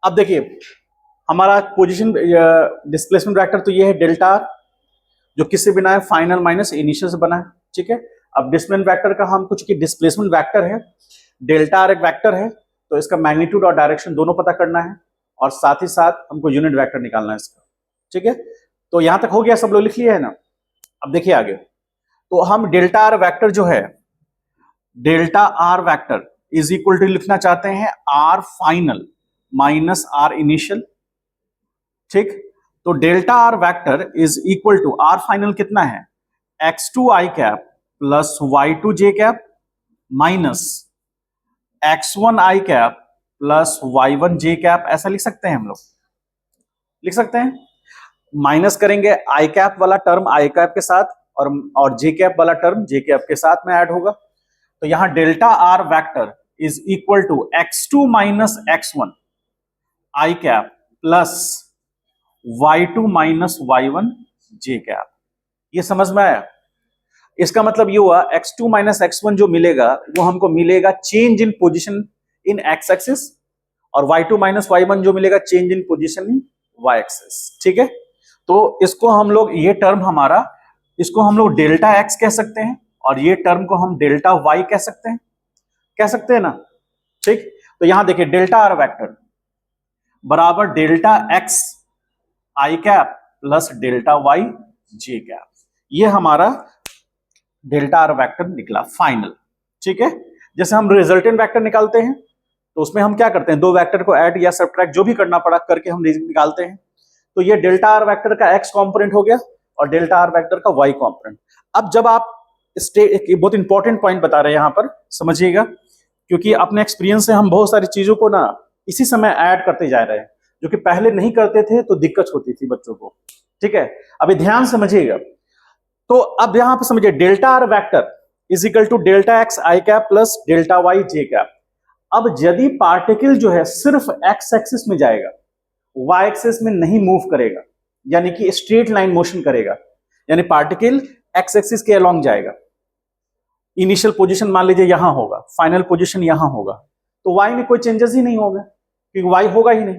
अब देखिए हमारा पोजीशन डिस्प्लेसमेंट वेक्टर तो ये है डेल्टा आर, जो किससे बना है? फाइनल माइनस इनिशियल से बना है। ठीक है, अब डिस्प्लेसमेंट वेक्टर का हम कुछ की डिस्प्लेसमेंट वेक्टर है, डेल्टा आर एक वेक्टर है, तो इसका मैग्नीट्यूड और डायरेक्शन दोनों पता करना है और साथ ही साथ हमको यूनिट वेक्टर निकालना है इसका। ठीक है, तो यहां तक हो गया, सब लोग लिख लिया है ना। अब देखिए आगे, तो हम डेल्टा आर वेक्टर जो है, delta R vector is equal to लिखना चाहते हैं R final minus R initial. ठीक, तो delta R vector is equal to R final कितना है, x2 i cap plus y2 j cap minus x1 i cap plus y1 j cap, ऐसा लिख सकते हैं हम लोग, लिख सकते हैं। माइनस करेंगे i कैप वाला टर्म i कैप के साथ और j कैप वाला टर्म j कैप के साथ में ऐड होगा। तो यहां delta R vector is equal to x2 minus x1 i cap plus y2 minus y1 j cap. ये समझ में आया? इसका मतलब ये हुआ x2 माइनस x1 जो मिलेगा वो हमको मिलेगा change in position in x axis, और y2 माइनस y1 जो मिलेगा change in position in y axis. ठीक है, तो इसको हम लोग, ये टर्म हमारा, इसको हम लोग डेल्टा x कह सकते हैं और ये टर्म को हम डेल्टा y कह सकते हैं, कह सकते हैं ना। ठीक, तो यहां देखिए डेल्टा आर वेक्टर बराबर delta x i cap plus delta y j cap, ये हमारा डेल्टा आर वेक्टर निकला फाइनल। ठीक है, जैसे हम रिजल्टेंट वेक्टर निकालते हैं तो उसमें हम क्या करते हैं, दो वेक्टर को ऐड या सब्ट्रैक्ट जो भी करना पड़ा करके हम निकालते हैं। तो ये डेल्टा आर वेक्टर का x कंपोनेंट हो गया और डेल्टा आर वेक्टर का y कंपोनेंट। अब जब आप बहुत इंपॉर्टेंट पॉइंट बता रहे हैं यहां पर, समझिएगा, क्योंकि अपने एक्सपीरियंस से हम बहुत सारी चीजों को ना इसी समय ऐड करते जा रहे हैं, जो कि पहले नहीं करते थे तो दिक्कत होती थी बच्चों को। ठीक है, अभी ध्यान समझिएगा। तो अब यहां पर समझिए delta R vector is equal to delta X I cap plus delta Y J cap. अब यदि पार्टिकल जो है सिर्फ एक्स एक्सिस में जाएगा, वाई एक्सिस में नहीं मूव करेगा, यानी कि स्ट्रेट लाइन मोशन करेगा, यानी पार्टिकल एक्स एक्सिस के अलोंग जाएगा, इनिशियल पोजीशन मान लीजिए यहां होगा, फाइनल पोजीशन यहां होगा, तो वाई में कोई चेंजेस ही नहीं होगा क्योंकि वाई होगा ही नहीं।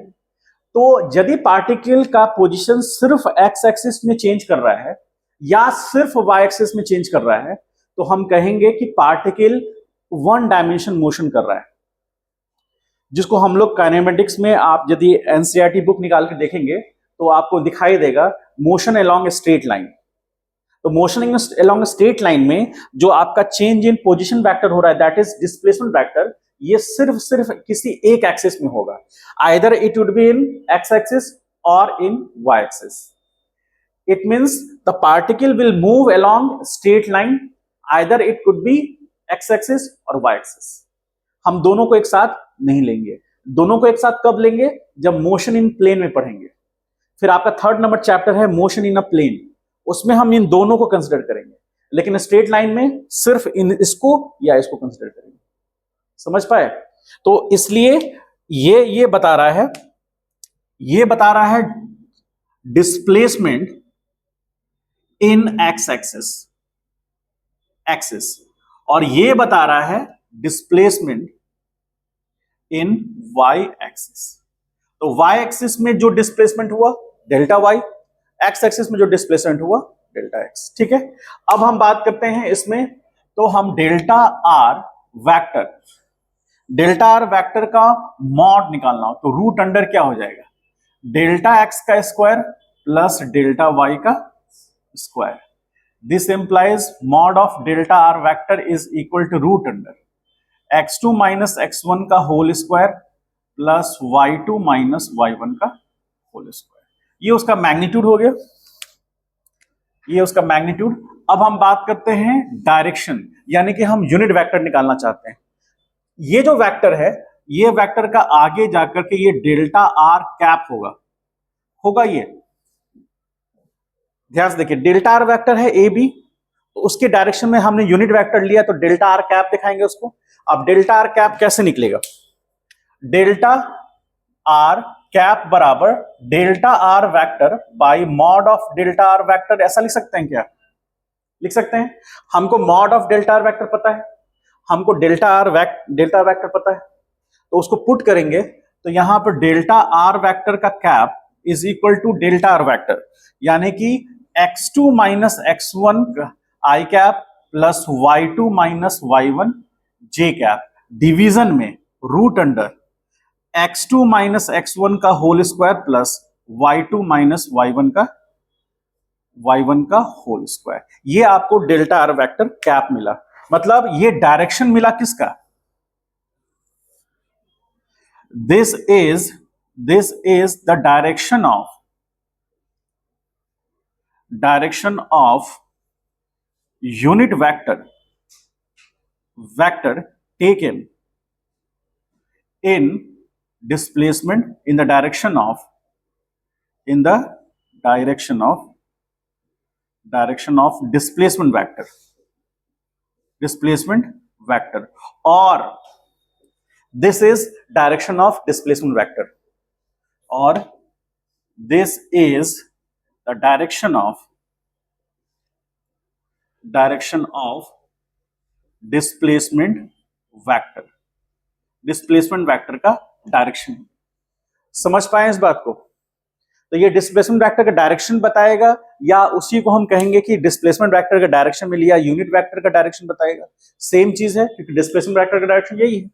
तो यदि पार्टिकल का पोजीशन सिर्फ एक्स एक्सिस में चेंज कर रहा है या सिर्फ वाई एक्सिस में चेंज कर रहा है, तो हम कहेंगे कि पार्टिकल वन डायमेंशन मोशन कर रहा है, जिसको हम लोग काइनेमेटिक्स में, आप यदि एनसीईआरटी बुक निकाल के देखेंगे तो आपको दिखाई देगा मोशन अलोंग स्ट्रेट लाइन। तो मोशन अलोंग स्ट्रेट लाइन में जो आपका चेंज इन पोजीशन वेक्टर हो रहा है, दैट इज डिस्प्लेसमेंट वेक्टर, ये सिर्फ किसी एक एक्सिस में होगा, either it would be in x axis और in y axis. It means the particle will move along straight line, either it could be x axis और वाई एक्सिस। हम दोनों को एक साथ नहीं लेंगे, दोनों को एक साथ कब लेंगे, जब मोशन इन प्लेन में पढ़ेंगे। फिर आपका थर्ड नंबर चैप्टर है मोशन इन अ प्लेन, उसमें हम इन दोनों को कंसीडर करेंगे, लेकिन स्ट्रेट लाइन में सिर्फ इन इसको या इसको कंसीडर करेंगे। समझ पाए? तो इसलिए ये बता रहा है, ये बता रहा है डिस्प्लेसमेंट इन एक्स एक्सिस, और ये बता रहा है डिस्प्लेसमेंट इन वाई एक्सिस। तो वाई एक्सिस में जो डिस्प्लेसमेंट हुआ डेल्टा वाई, एक्स एक्सिस में जो डिस्प्लेसमेंट हुआ डेल्टा एक्स। ठीक है, अब हम बात करते हैं इसमें, तो हम delta R vector, delta R vector का मॉड निकालना हो तो रूट अंडर क्या हो जाएगा, डेल्टा एक्स का स्क्वायर प्लस डेल्टा वाई का square. This implies mod of delta R vector is equal to root under x2 minus x1 का whole square plus y2 minus y1 का होल स्क्वायर। ये उसका मैग्नीट्यूड हो गया, ये उसका मैग्नीट्यूड। अब हम बात करते हैं डायरेक्शन, यानी कि हम यूनिट वेक्टर निकालना चाहते हैं। ये जो वेक्टर है, ये वेक्टर का आगे जाकर के ये डेल्टा आर कैप होगा ये ध्यान से देखिए, डेल्टा आर वेक्टर है ए बी, तो उसके डायरेक्शन में हमने यूनिट वेक्टर लिया तो डेल्टा आर कैप दिखाएंगे उसको। अब डेल्टा आर कैप कैसे निकलेगा, डेल्टा आर कैप बराबर delta R vector by mod of delta R vector, ऐसा लिख सकते हैं क्या, लिख सकते हैं। हमको mod of delta R vector पता है, हमको डेल्टा वेक्टर पता है, तो उसको पुट करेंगे तो यहां पर डेल्टा आर वेक्टर का cap is equal to delta R vector, यानी कि x2 minus x1 i cap plus y2 minus y1 j cap division में root under x2 minus x1 का whole square plus y2 minus y1 का होल स्क्वायर। ये आपको डेल्टा आर वेक्टर कैप मिला। मतलब ये डायरेक्शन मिला किसका? This is the direction of unit vector taken in displacement in the direction of displacement vector or this is direction of displacement vector or this is the direction of displacement vector का डायरेक्शन। समझ पाए इस बात को? तो ये डिस्प्लेसमेंट वेक्टर का डायरेक्शन बताएगा या उसी को हम कहेंगे कि डिस्प्लेसमेंट वेक्टर का डायरेक्शन में लिया यूनिट वेक्टर का डायरेक्शन बताएगा। सेम चीज है क्योंकि डिस्प्लेसमेंट वेक्टर का डायरेक्शन यही है।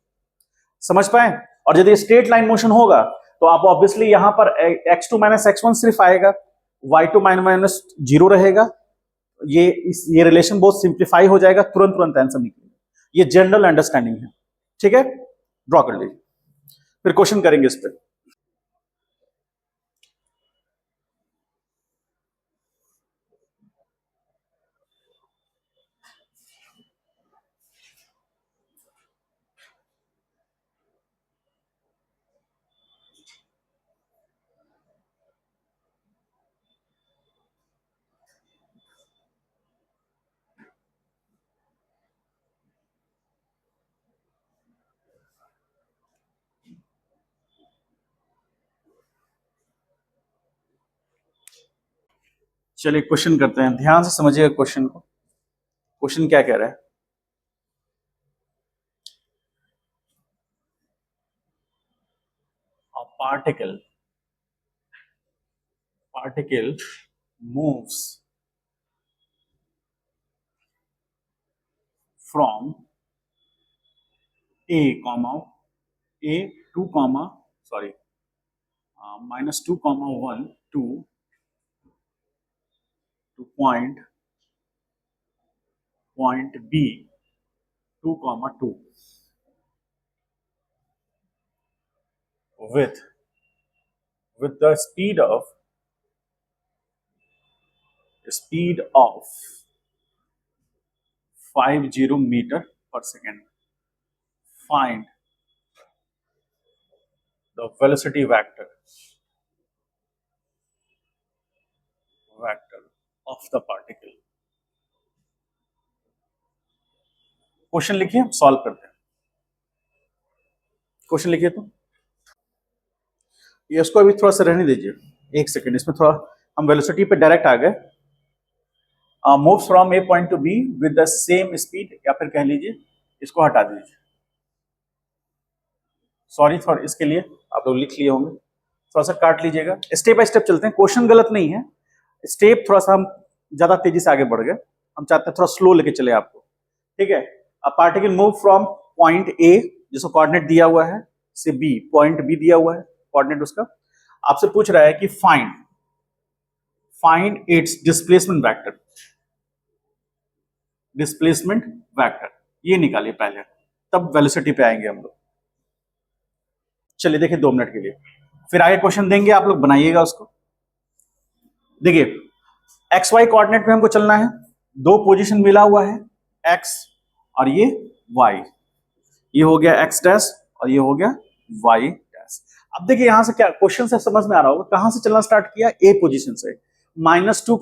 समझ पाए? और यदि स्ट्रेट लाइन मोशन होगा तो आप ऑब्वियसली यहां पर x2 माइनस x1 सिर्फ आएगा, y2 माइनस 0 रहेगा। ये रिलेशन बहुत सिंप्लीफाई हो जाएगा, तुरंत आंसर निकलेगा। ये जनरल अंडरस्टैंडिंग है। ठीक है, ड्रॉ कर लीजिए, फिर क्वेश्चन करेंगे इस पर। चलिए क्वेश्चन करते हैं, ध्यान से समझिएगा क्वेश्चन को। क्वेश्चन क्या कह रहा है? A particle moves from minus 2 comma 1 to point B 2 comma 2 with the speed of 50 meter per second. Find the velocity vector of the particle. Question लिखिए, सॉल्व करते हैं। क्वेश्चन लिखिए तो ये इसको अभी थोड़ा सा रहने दीजिए, एक सेकेंड। इसमें थोड़ा हम वेलोसिटी पे डायरेक्ट आ गए। Moves from A point to be with the same speed, या फिर कह लीजिए इसको हटा दीजिए। सॉरी फॉर इसके लिए, आप लोग लिख लिए होंगे, थोड़ा सा काट लीजिएगा। स्टेप बाय स्टेप चलते हैं, क्वेश्चन गलत नहीं है, स्टेप थोड़ा सा हम ज्यादा तेजी से आगे बढ़ गए। हम चाहते हैं थोड़ा स्लो लेके चले आपको। ठीक है, a particle move from point A, जिसको कोऑर्डिनेट दिया हुआ है, से बी, पॉइंट बी दिया हुआ है कोऑर्डिनेट उसका। आपसे पूछ रहा है कि फाइंड इट्स डिस्प्लेसमेंट वेक्टर। ये निकालिए पहले, तब वेलोसिटी पे आएंगे हम लोग। चलिए देखिए 2 मिनट के लिए, फिर आगे क्वेश्चन देंगे, आप लोग बनाइएगा उसको। देखिए एक्स वाई कोऑर्डिनेट में हमको चलना है, 2 पोजीशन मिला हुआ है, एक्स और ये वाई। ये हो गया एक्स डैश और ये हो गया वाई डैश। अब देखिए यहां से क्या क्वेश्चन से समझ में आ रहा होगा, कहां से चलना स्टार्ट किया? ए पोजीशन से, -2,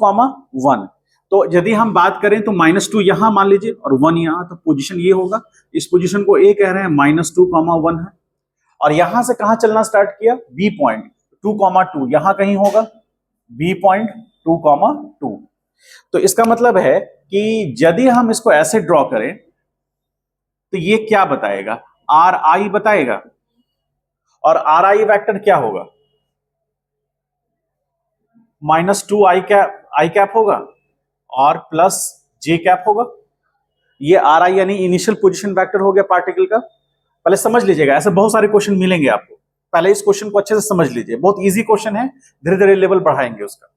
1। तो यदि हम बात करें तो -2 यहां मान लीजिए और 1 यहां, तो पोजीशन ये होगा। इस पोजीशन को ए कह रहे हैं, -2, 1 है। और यहां से कहां चलना स्टार्ट किया? बी पॉइंट 2, 2 यहां कहीं होगा, बी पॉइंट 2, 2। तो इसका मतलब है कि यदि हम इसको ऐसे ड्रॉ करें तो ये क्या बताएगा? आर आई बताएगा। और आर आई वैक्टर क्या होगा? -2 आई कैप होगा और प्लस जे कैप होगा। ये आर आई यानी इनिशियल पोजीशन वेक्टर हो गया पार्टिकल का। पहले समझ लीजिएगा, ऐसे बहुत सारे क्वेश्चन मिलेंगे आपको, पहले इस क्वेश्चन को अच्छे से समझ लीजिए, बहुत इजी क्वेश्चन है, धीरे धीरे लेवल बढ़ाएंगे उसका।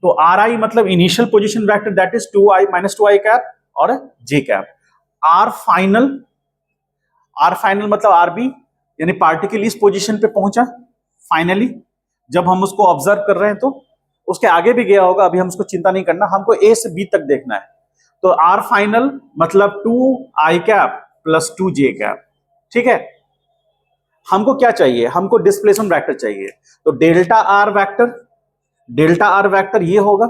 तो आर आई मतलब initial position vector, that is 2i minus 2i cap और j cap. R final, R final मतलब आरबी, यानी पार्टिकल इस पोजीशन पे पहुंचा फाइनली, जब हम उसको ऑब्जर्व कर रहे हैं, तो उसके आगे भी गया होगा, अभी हम उसको चिंता नहीं करना, हमको ए से बी तक देखना है। तो आर फाइनल मतलब 2i cap plus 2j cap. ठीक है, हमको क्या चाहिए, हमको डिस्प्लेसमेंट वेक्टर चाहिए। तो delta R vector, delta R vector ये होगा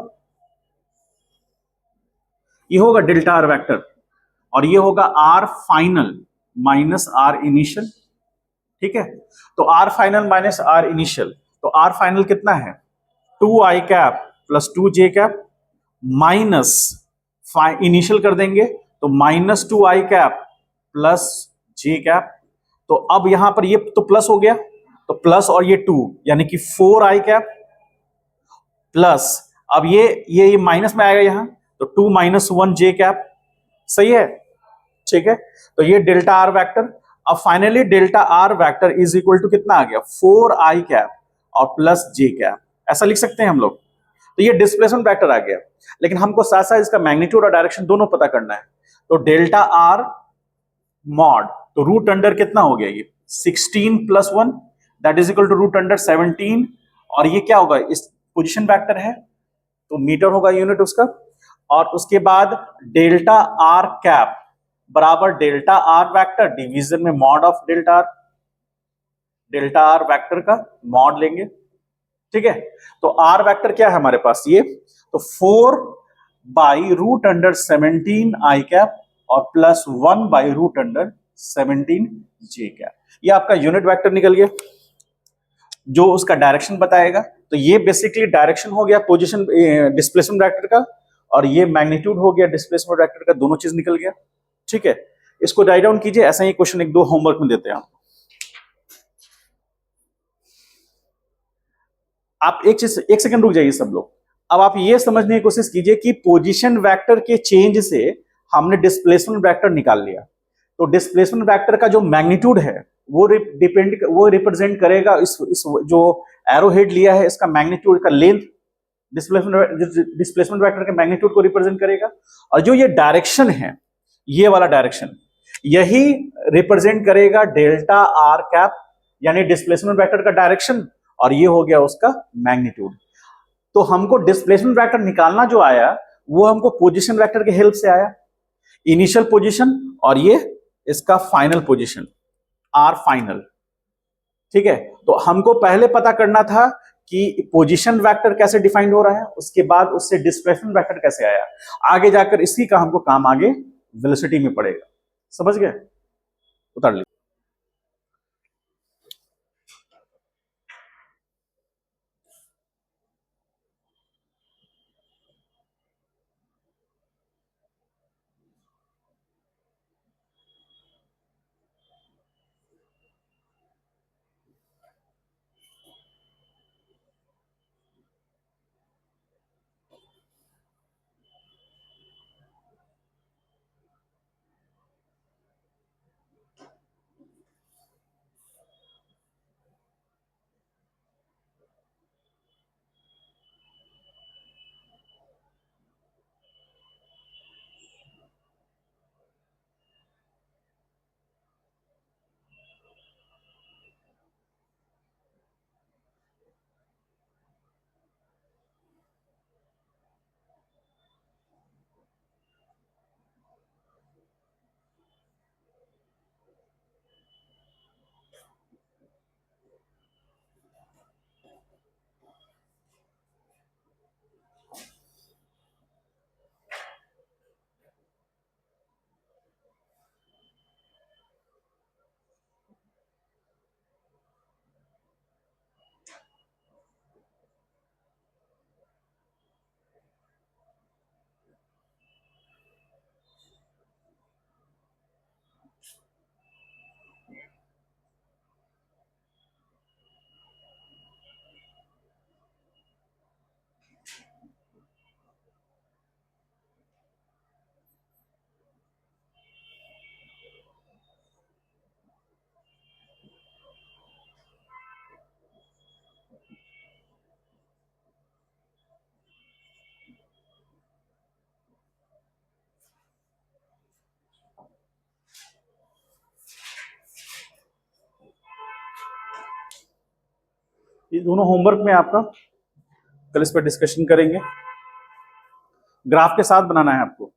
डेल्टा आर वेक्टर, और ये होगा R final minus R initial. ठीक है, तो R final minus R initial, तो आर फाइनल कितना है, 2i cap plus 2j cap minus initial कर देंगे तो minus 2i cap plus j cap. तो अब यहां पर ये तो प्लस हो गया, तो प्लस और ये 2 यानी कि 4i कैप प्लस, अब ये माइनस में आएगा यहां, तो 2 माइनस 1j कैप। सही है, ठीक है, तो ये डेल्टा आर वेक्टर। अब finally delta R vector is equal to कितना आ गया, 4i कैप और प्लस j कैप, ऐसा लिख सकते हैं हम लोग। तो ये डिस्प्लेसमेंट वेक्टर आ गया, लेकिन हमको साथ साथ इसका मैग्नीट्यूड और डायरेक्शन दोनों पता करना है। तो डेल्टा आर मॉड, तो रूट अंडर कितना हो गया, ये 16 plus 1 that is equal to root under 17, और ये क्या होगा, इस पोजीशन वेक्टर है तो मीटर होगा यूनिट उसका। और उसके बाद डेल्टा आर कैप बराबर डेल्टा आर वेक्टर डिवीजन में mod of delta are, delta R vector का मॉड लेंगे। ठीक है, तो आर वेक्टर क्या है हमारे पास, ये तो 4 by root under 17 i cap और plus 1 by root under 17 j cap. ये आपका यूनिट वेक्टर निकल गया जो उसका डायरेक्शन बताएगा। तो ये बेसिकली डायरेक्शन हो गया पोजीशन डिस्प्लेसमेंट वेक्टर का, और ये मैग्नीट्यूड हो गया डिस्प्लेसमेंट वेक्टर का, दोनों चीज निकल गया। ठीक है, इसको राइट डाउन कीजिए, ऐसा ही क्वेश्चन एक दो होमवर्क में देते हैं आप एक सेकंड रुक जाइए सब लोग। अब आप ये समझने की कोशिश कीजिए कि पोजीशन वेक्टर के चेंज से हमने डिस्प्लेसमेंट वेक्टर निकाल लिया। तो डिस्प्लेसमेंट वेक्टर का जो मैग्नीट्यूड है वो रिप्रेजेंट करेगा इस जो एरो हेड लिया है इसका मैग्नीट्यूड का लेंथ, डिस्प्लेसमेंट वेक्टर के मैग्नीट्यूड को रिप्रेजेंट करेगा। और जो ये डायरेक्शन है, ये वाला डायरेक्शन, यही रिप्रेजेंट करेगा डेल्टा आर कैप, यानी डिस्प्लेसमेंट वेक्टर का डायरेक्शन, और ये हो गया उसका मैग्नीट्यूड। तो हमको डिस्प्लेसमेंट वेक्टर निकालना जो आया वो हमको पोजीशन वेक्टर के हेल्प से आया, इनिशियल पोजीशन और ये इसका फाइनल पोजीशन आर फाइनल। ठीक है, तो हमको पहले पता करना था कि पोजीशन वेक्टर कैसे डिफाइंड हो रहा है, उसके बाद उससे डिस्प्लेसमेंट वेक्टर कैसे आया, आगे जाकर इसी का हमको काम आगे वेलोसिटी में पड़ेगा। समझ गए, उतार लीजिए। ये दोनों होमवर्क में आपका कल इस पर डिस्कशन करेंगे। ग्राफ के साथ बनाना है आपको।